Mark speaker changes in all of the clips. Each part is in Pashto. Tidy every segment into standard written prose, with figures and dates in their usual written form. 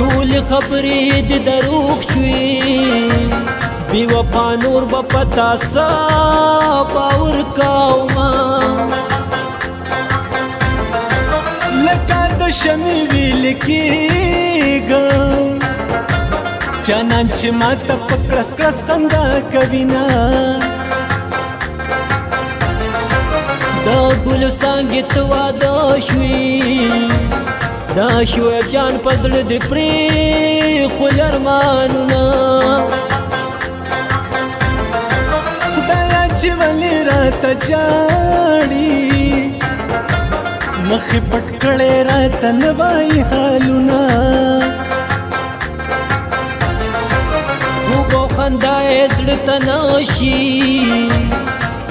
Speaker 1: ټول خبرې د دروغ شوې بی وفا نور به پتا سا باور کوما لکه د شمې ویل کېږم چانان چې ماته په کړس کړس خندا کوي نه د ګل څانګې ته واده شوې دا شعیب جان په زړه دې پرېښول ارمانونه خدایه چې ولې راته ژاړي مخې پټ کړی راته نه وایي حالونه خوب او خندا یې زړه ته نه شي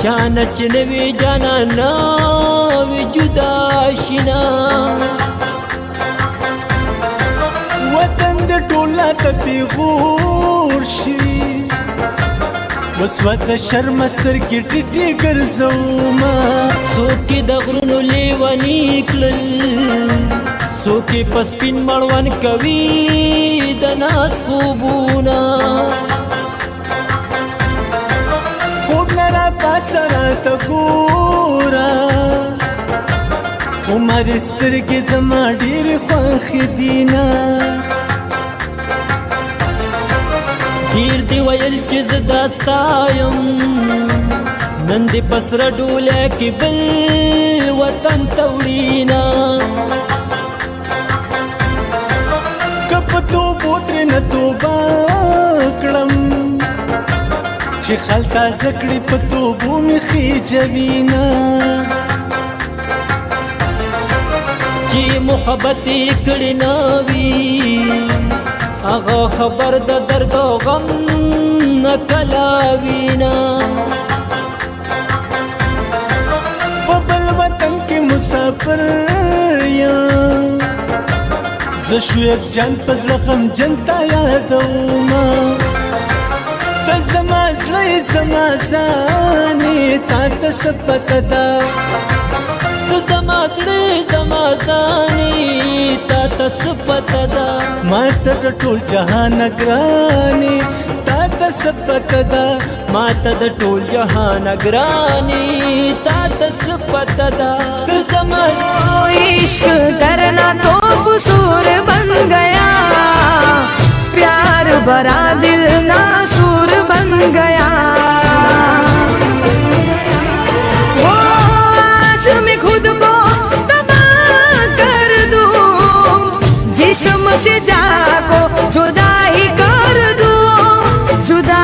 Speaker 1: چانه چې نه وي جانانه وي جدا شي نه وطن د ټوله ته پیغور شي وسوته شرم سترګې ټیټې ګرځومه څوک یې د غرونو لیوني کړل څوک یې په سپین مړوند کوي د ناز خوبونه خوب نه راپاسه راته ګوره عمر سترګې زما ډېرې خوښې دي نه ډېر دې ویل چې زه دا ستا یم نن دې په سره ډوله کې بل وطن ته وړینه که په توبو ترېنه توبه کړم چې خال تازه کړي په توبو مې خېجوینه چې محبت یې کړې نه وي هغه خبر د درد او غم نه کله وینا په بل وطن کې مسافر یم زه شعیب جان په زړه غمجن تا یادومه ته زما زړه یې زما ځانې تا ته څه پته ده ته زما زړه زما ځانې تا ته څه پته ده ما ته د ټول جهان ګرانې تا ته څه پته ده ما ته د ټول جهان ګرانې تا ته څه پته ده ته زما
Speaker 2: عشق کرنا تو قصور بن گیا प्यार भरा दिल नासूर बन गया वो आज मैं खुद को तबाह कर दूं जिस्म से जाको जुदा ही कर दूं जुदा